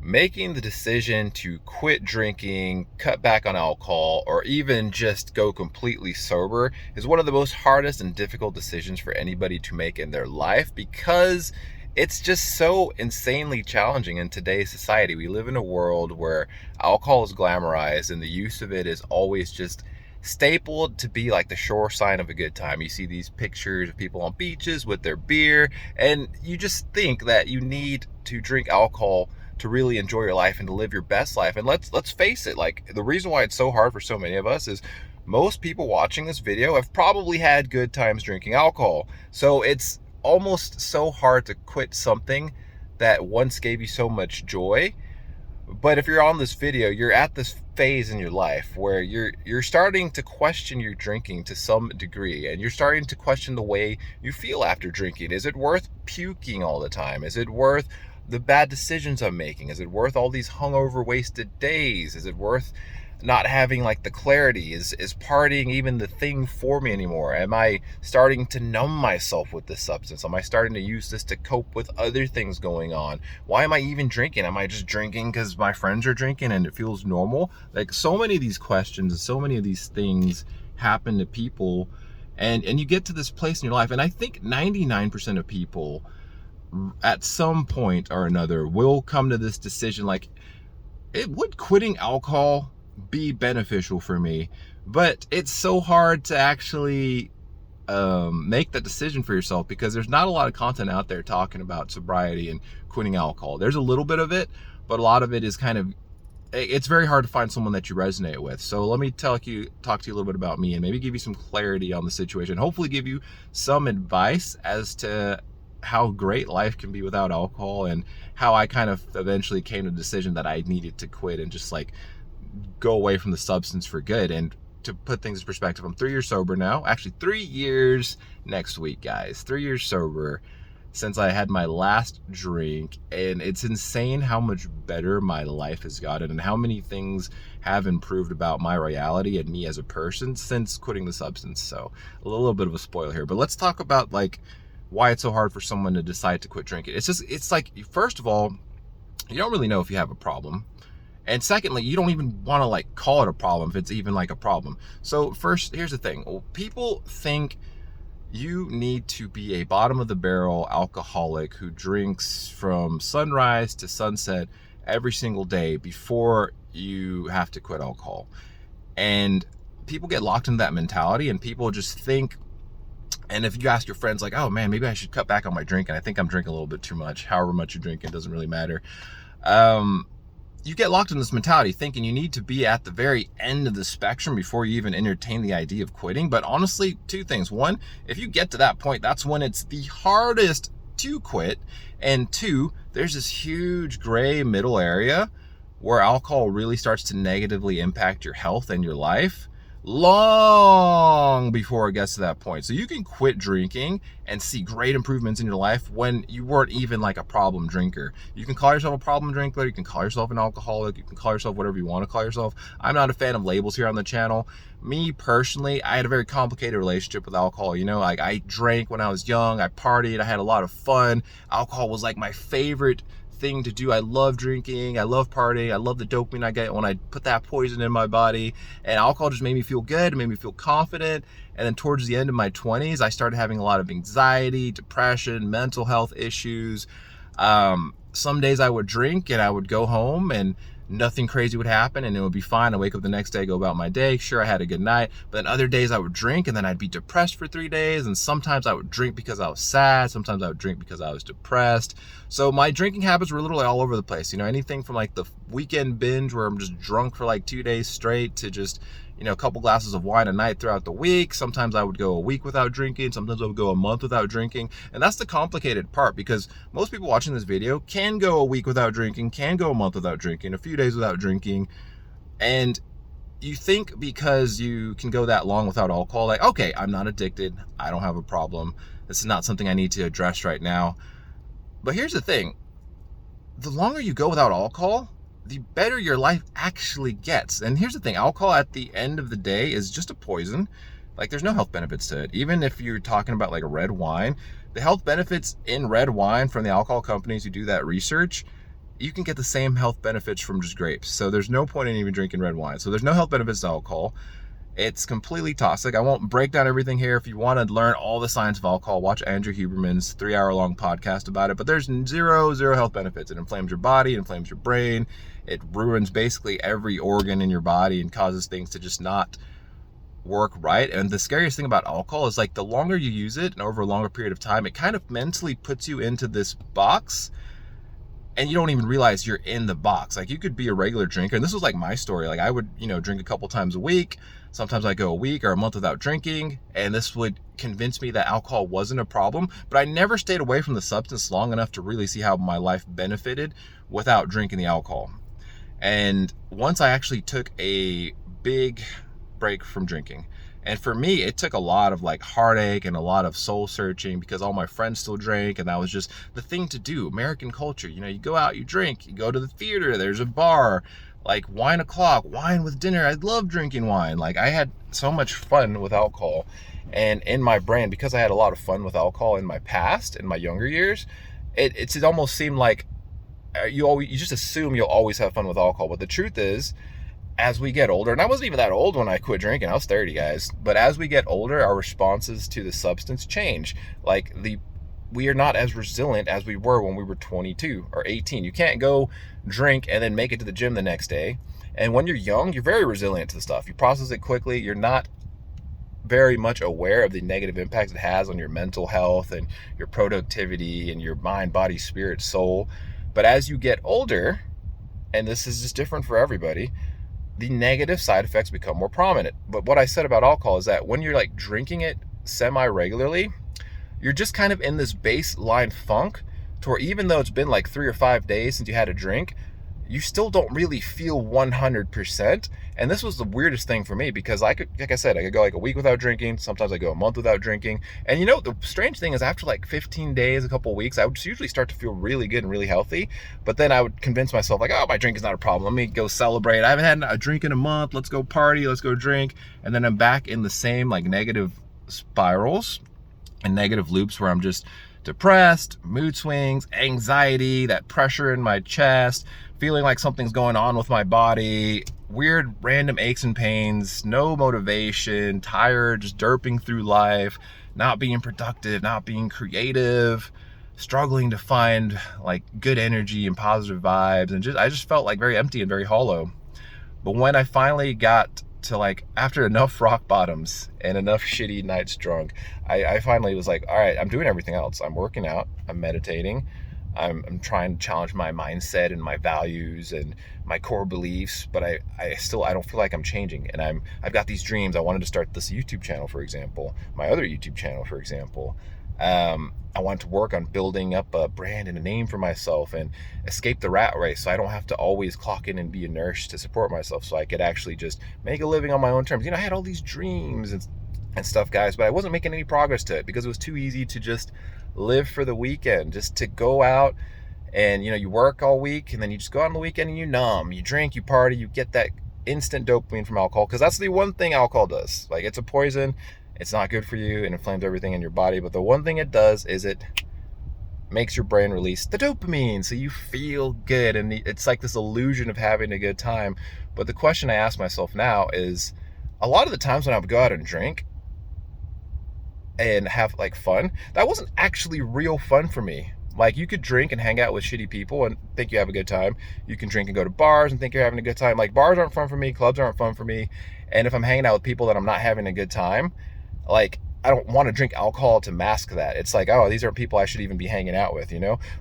Making the decision to quit drinking, cut back on alcohol, or even just go completely sober is one of the most hardest and difficult decisions for anybody to make in their life because it's just so insanely challenging in today's society. We live in a world where alcohol is glamorized and the use of it is always just stapled to be like the sure sign of a good time. You see these pictures of people on beaches with their beer, and you just think that you need to drink alcohol to really enjoy your life and to live your best life. And let's face it, like, the reason why it's so hard for so many of us is most people watching this video have probably had good times drinking alcohol. So it's almost so hard to quit something that once gave you so much joy. But if you're on this video, you're at this phase in your life where you're starting to question your drinking to some degree, and you're starting to question the way you feel after drinking. Is it worth puking all the time? Is it worth the bad decisions I'm making? Is it worth all these hungover wasted days? Is it worth not having like the clarity? Is partying even the thing for me anymore? Am I starting to numb myself with this substance? Am I starting to use this to cope with other things going on? Why am I even drinking? Am I just drinking because my friends are drinking and it feels normal? Like, so many of these questions and so many of these things happen to people, and you get to this place in your life, and I think 99% of people at some point or another will come to this decision, like, would quitting alcohol be beneficial for me? But it's so hard to actually make that decision for yourself because there's not a lot of content out there talking about sobriety and quitting alcohol. There's a little bit of it, but a lot of it is it's very hard to find someone that you resonate with. So let me talk to you a little bit about me and maybe give you some clarity on the situation, hopefully give you some advice as to how great life can be without alcohol, and how I kind of eventually came to the decision that I needed to quit and just like go away from the substance for good. And to put things in perspective, I'm 3 years sober now. Actually, 3 years next week, guys. 3 years sober since I had my last drink, and it's insane how much better my life has gotten and how many things have improved about my reality and me as a person since quitting the substance. So a little bit of a spoiler here, but let's talk about like why it's so hard for someone to decide to quit drinking. It's like, first of all, you don't really know if you have a problem. And secondly, you don't even want to like call it a problem if it's even like a problem. So first, here's the thing. People think you need to be a bottom of the barrel alcoholic who drinks from sunrise to sunset every single day before you have to quit alcohol. And people get locked into that mentality, and people just think, and if you ask your friends like, oh man, maybe I should cut back on my drinking, I think I'm drinking a little bit too much. However much you drink, it doesn't really matter. You get locked in this mentality thinking you need to be at the very end of the spectrum before you even entertain the idea of quitting. But honestly, two things. One, if you get to that point, that's when it's the hardest to quit. And two, there's this huge gray middle area where alcohol really starts to negatively impact your health and your life long before it gets to that point. So you can quit drinking and see great improvements in your life when you weren't even like a problem drinker. You can call yourself a problem drinker, you can call yourself an alcoholic, you can call yourself whatever you want to call yourself. I'm not a fan of labels here on the channel. Me personally, I had a very complicated relationship with alcohol. You know, like, I drank when I was young, I partied, I had a lot of fun. Alcohol was like my favorite thing to do. I love drinking, I love partying, I love the dopamine I get when I put that poison in my body, and alcohol just made me feel good, it made me feel confident. And then towards the end of my 20s, I started having a lot of anxiety, depression, mental health issues. Some days I would drink and I would go home and nothing crazy would happen and it would be fine. I wake up the next day, go about my day. Sure, I had a good night. But then other days I would drink and then I'd be depressed for 3 days. And sometimes I would drink because I was sad. Sometimes I would drink because I was depressed. So my drinking habits were literally all over the place. You know, anything from like the weekend binge where I'm just drunk for like 2 days straight to just, you know, a couple glasses of wine a night throughout the week. Sometimes I would go a week without drinking. Sometimes I would go a month without drinking. And that's the complicated part, because most people watching this video can go a week without drinking, can go a month without drinking, a few days without drinking. And you think because you can go that long without alcohol, like, okay, I'm not addicted, I don't have a problem, this is not something I need to address right now. But here's the thing. The longer you go without alcohol, the better your life actually gets. And here's the thing, alcohol at the end of the day is just a poison. Like, there's no health benefits to it. Even if you're talking about like a red wine, the health benefits in red wine from the alcohol companies who do that research you can get the same health benefits from just grapes. So there's no point in even drinking red wine. So there's no health benefits to alcohol. It's completely toxic. I won't break down everything here. If you want to learn all the science of alcohol, watch Andrew Huberman's 3-hour-long podcast about it. But there's zero health benefits. It inflames your body, it inflames your brain. It ruins basically every organ in your body and causes things to just not work right. And the scariest thing about alcohol is like the longer you use it and over a longer period of time, it kind of mentally puts you into this box and you don't even realize you're in the box. Like you could be a regular drinker, and this was like my story. Like I would, drink a couple times a week. Sometimes I go a week or a month without drinking, and this would convince me that alcohol wasn't a problem. But I never stayed away from the substance long enough to really see how my life benefited without drinking the alcohol. And once I actually took a big break from drinking, and for me, it took a lot of like heartache and a lot of soul searching because all my friends still drank, and that was just the thing to do. American culture, you go out, you drink, you go to the theater, there's a bar, like wine o'clock, wine with dinner. I love drinking wine. Like I had so much fun with alcohol, and in my brain, because I had a lot of fun with alcohol in my past, in my younger years, it almost seemed like you just assume you'll always have fun with alcohol. But the truth is, as we get older, and I wasn't even that old when I quit drinking, I was 30, guys, but as we get older, our responses to the substance change. Like we are not as resilient as we were when we were 22 or 18. You can't go drink and then make it to the gym the next day. And when you're young, you're very resilient to the stuff. You process it quickly. You're not very much aware of the negative impacts it has on your mental health and your productivity and your mind, body, spirit, soul. But as you get older, and this is just different for everybody, the negative side effects become more prominent. But what I said about alcohol is that when you're like drinking it semi-regularly, you're just kind of in this baseline funk to where even though it's been like 3 or 5 days since you had a drink, you still don't really feel 100%. And this was the weirdest thing for me because I could, like I said, I could go like a week without drinking. Sometimes I go a month without drinking. And the strange thing is after like 15 days, a couple of weeks, I would usually start to feel really good and really healthy. But then I would convince myself like, oh, my drink is not a problem. Let me go celebrate. I haven't had a drink in a month. Let's go party. Let's go drink. And then I'm back in the same like negative spirals and negative loops where I'm just depressed, mood swings, anxiety, that pressure in my chest, feeling like something's going on with my body, weird random aches and pains, no motivation, tired, just derping through life, not being productive, not being creative, struggling to find like good energy and positive vibes, and I just felt like very empty and very hollow. But when I finally got to like, after enough rock bottoms and enough shitty nights drunk, I finally was like, all right, I'm doing everything else. I'm working out, I'm meditating, I'm trying to challenge my mindset and my values and my core beliefs, but I don't feel like I'm changing. And I've got these dreams. I wanted to start this YouTube channel, for example, my other YouTube channel, for example. I want to work on building up a brand and a name for myself and escape the rat race so I don't have to always clock in and be a nurse to support myself, so I could actually just make a living on my own terms. I had all these dreams and stuff, guys, but I wasn't making any progress to it because it was too easy to just live for the weekend, just to go out and, you work all week and then you just go out on the weekend and you numb, you drink, you party, you get that instant dopamine from alcohol, because that's the one thing alcohol does. Like, it's a poison. It's not good for you. It inflames everything in your body. But the one thing it does is it makes your brain release the dopamine, so you feel good. And it's like this illusion of having a good time. But the question I ask myself now is, a lot of the times when I would go out and drink and have like fun, that wasn't actually real fun for me. Like, you could drink and hang out with shitty people and think you have a good time. You can drink and go to bars and think you're having a good time. Like, bars aren't fun for me. Clubs aren't fun for me. And if I'm hanging out with people that I'm not having a good time, like, I don't want to drink alcohol to mask that. It's like, oh, these are people I should even be hanging out with,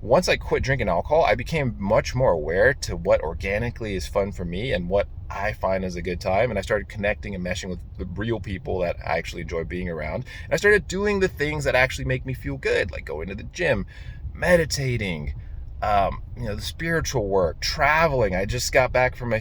Once I quit drinking alcohol, I became much more aware to what organically is fun for me and what I find is a good time. And I started connecting and meshing with the real people that I actually enjoy being around. And I started doing the things that actually make me feel good, like going to the gym, meditating, the spiritual work, traveling. I just got back from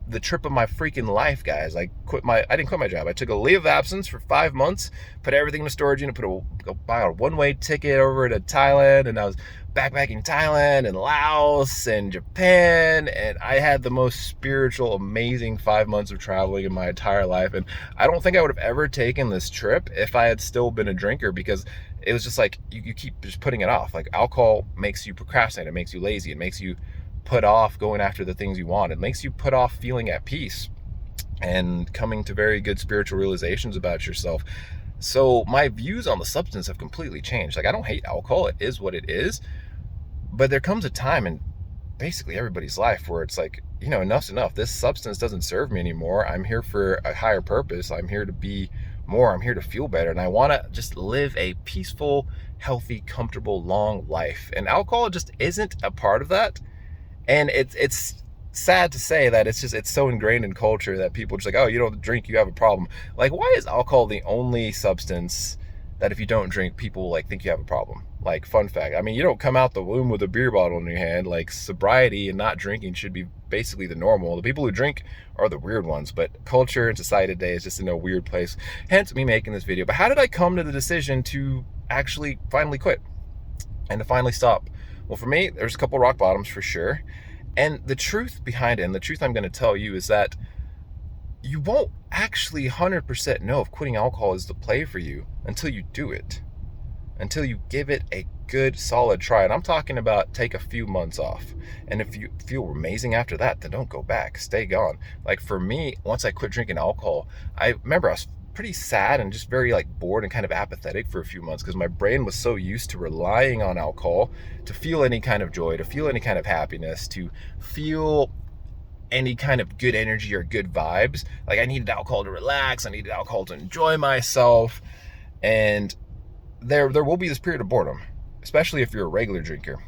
the trip of my freaking life, guys. I didn't quit my job. I took a leave of absence for 5 months, put everything in a storage unit, buy a one-way ticket over to Thailand, and I was backpacking Thailand and Laos and Japan, and I had the most spiritual, amazing 5 months of traveling in my entire life. And I don't think I would have ever taken this trip if I had still been a drinker, because it was just like, you keep just putting it off. Like, alcohol makes you procrastinate, it makes you lazy, it makes you put off going after the things you want. It makes you put off feeling at peace and coming to very good spiritual realizations about yourself. So my views on the substance have completely changed. Like, I don't hate alcohol. It is what it is. But there comes a time in basically everybody's life where it's like, enough's enough. This substance doesn't serve me anymore. I'm here for a higher purpose. I'm here to be more. I'm here to feel better. And I want to just live a peaceful, healthy, comfortable, long life. And alcohol just isn't a part of that. And it's sad to say that it's so ingrained in culture that people are just like, oh, you don't drink, you have a problem. Like, why is alcohol the only substance that if you don't drink, people like think you have a problem? Like, fun fact, I mean, you don't come out the womb with a beer bottle in your hand. Like, sobriety and not drinking should be basically the normal. The people who drink are the weird ones, but culture and society today is just in a weird place, hence me making this video. But how did I come to the decision to actually finally quit and to finally stop? Well, for me, there's a couple rock bottoms for sure. And the truth behind it, and the truth I'm going to tell you, is that you won't actually 100% know if quitting alcohol is the play for you until you do it, until you give it a good solid try. And I'm talking about take a few months off. And if you feel amazing after that, then don't go back, stay gone. Like, for me, once I quit drinking alcohol, I remember I was pretty sad and just very like bored and kind of apathetic for a few months, because my brain was so used to relying on alcohol to feel any kind of joy, to feel any kind of happiness, to feel any kind of good energy or good vibes. Like, I needed alcohol to relax, I needed alcohol to enjoy myself. And there will be this period of boredom, especially if you're a regular drinker.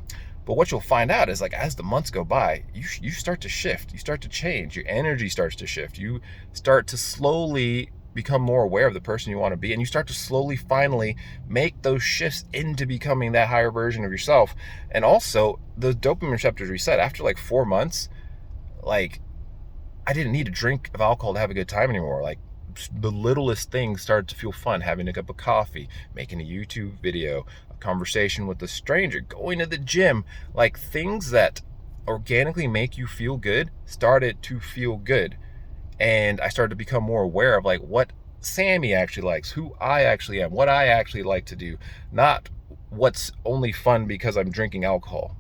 But what you'll find out is, like, as the months go by, you start to shift, you start to change, your energy starts to shift, you start to slowly become more aware of the person you want to be, and you start to slowly finally make those shifts into becoming that higher version of yourself. And also, the dopamine receptors reset after like 4 months. Like, I didn't need a drink of alcohol to have a good time anymore. Like, the littlest things started to feel fun. Having a cup of coffee, making a YouTube video, a conversation with a stranger, going to the gym, like, things that organically make you feel good started to feel good. And I started to become more aware of like what Sammy actually likes, who I actually am, what I actually like to do, not what's only fun because I'm drinking alcohol.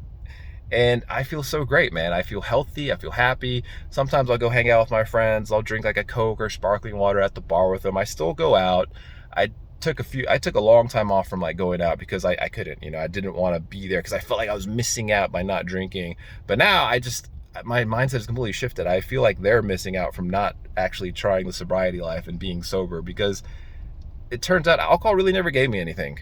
And I feel so great, man. I feel healthy, I feel happy. Sometimes I'll go hang out with my friends, I'll drink like a Coke or sparkling water at the bar with them. I still go out. I took a long time off from like going out because I couldn't, I didn't want to be there because I felt like I was missing out by not drinking. But now my mindset is completely shifted. I feel like they're missing out from not actually trying the sobriety life and being sober, because it turns out alcohol really never gave me anything.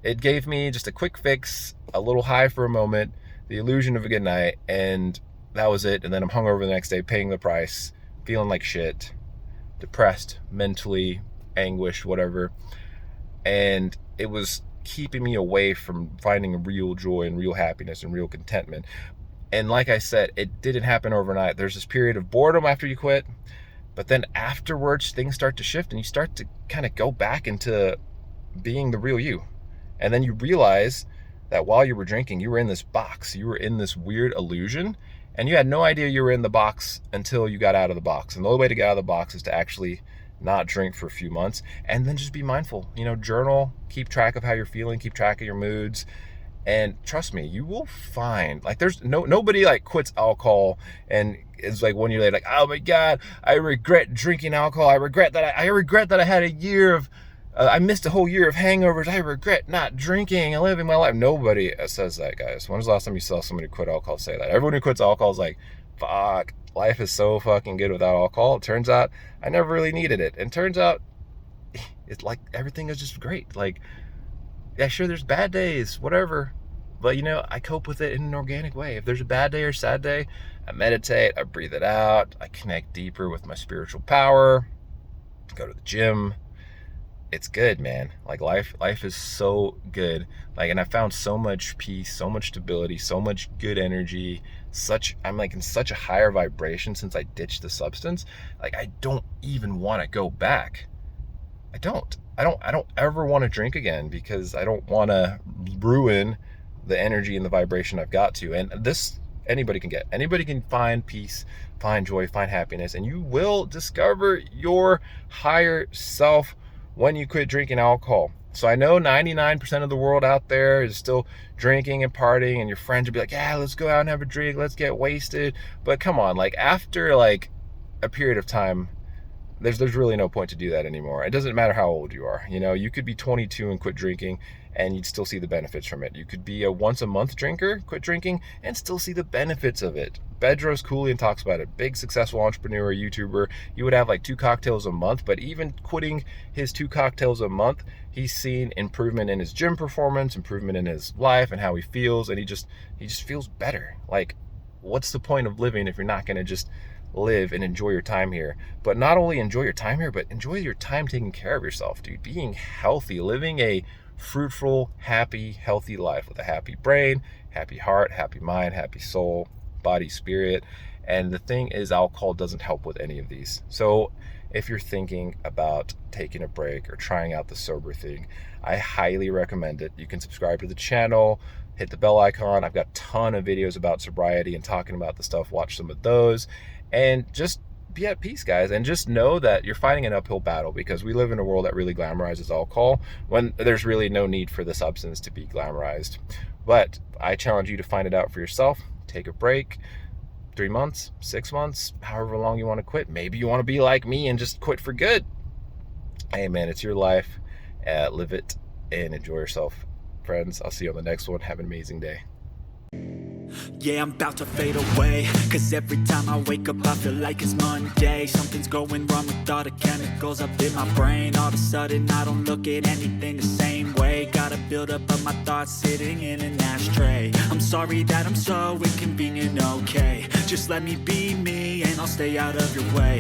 It gave me just a quick fix, a little high for a moment, the illusion of a good night, and that was it. And then I'm hungover the next day, paying the price, feeling like shit, depressed, mentally anguished, whatever. And it was keeping me away from finding real joy and real happiness and real contentment. And like I said, it didn't happen overnight. There's this period of boredom after you quit, but then afterwards things start to shift and you start to kind of go back into being the real you. And then you realize that while you were drinking, you were in this box, you were in this weird illusion, and you had no idea you were in the box until you got out of the box. And the only way to get out of the box is to actually not drink for a few months, and then just be mindful, journal, keep track of how you're feeling, keep track of your moods. And trust me, you will find, like, there's nobody like quits alcohol and is like 1 year later like, oh my God, I regret drinking alcohol. I regret that I had a year of, I missed a whole year of hangovers. I regret not drinking and living my life. Nobody says that, guys. When was the last time you saw somebody quit alcohol say that? Everyone who quits alcohol is like, fuck, life is so fucking good without alcohol. It turns out I never really needed it. And turns out it's like everything is just great. Like, yeah, sure, there's bad days, whatever. But, I cope with it in an organic way. If there's a bad day or sad day, I meditate, I breathe it out, I connect deeper with my spiritual power, go to the gym. It's good, man. Like, life is so good. Like, and I found so much peace, so much stability, so much good energy. I'm like in such a higher vibration since I ditched the substance. Like, I don't even want to go back. I don't ever want to drink again, because I don't want to ruin the energy and the vibration I've got to. And this, anybody can get. Anybody can find peace, find joy, find happiness, and you will discover your higher self when you quit drinking alcohol. So I know 99% of the world out there is still drinking and partying, and your friends will be like, yeah, let's go out and have a drink, let's get wasted. But come on, like after like a period of time, there's really no point to do that anymore. It doesn't matter how old you are. You know, you could be 22 and quit drinking and you'd still see the benefits from it. You could be a once a month drinker, quit drinking, and still see the benefits of it. Bedros Keuilian talks about it. Big successful entrepreneur, YouTuber. You would have like 2 cocktails a month, but even quitting his 2 cocktails a month, he's seen improvement in his gym performance, improvement in his life and how he feels, and he just feels better. Like, what's the point of living if you're not going to just live and enjoy your time here? But not only enjoy your time here, but enjoy your time taking care of yourself, dude. Being healthy, living a fruitful, happy, healthy life with a happy brain, happy heart, happy mind, happy soul, body, spirit. And the thing is, alcohol doesn't help with any of these. So if you're thinking about taking a break or trying out the sober thing, I highly recommend it. You can subscribe to the channel, hit the bell icon. I've got a ton of videos about sobriety and talking about the stuff. Watch some of those and just be at peace, guys. And just know that you're fighting an uphill battle, because we live in a world that really glamorizes alcohol when there's really no need for the substance to be glamorized. But I challenge you to find it out for yourself. Take a break, 3 months, 6 months, however long you want to quit. Maybe you want to be like me and just quit for good. Hey man, it's your life. Live it and enjoy yourself. Friends, I'll see you on the next one. Have an amazing day. Yeah, I'm about to fade away, cause every time I wake up I feel like it's Monday. Something's going wrong with all the chemicals up in my brain. All of a sudden I don't look at anything the same way. Gotta build up of my thoughts sitting in an ashtray. I'm sorry that I'm so inconvenient, okay. Just let me be me and I'll stay out of your way.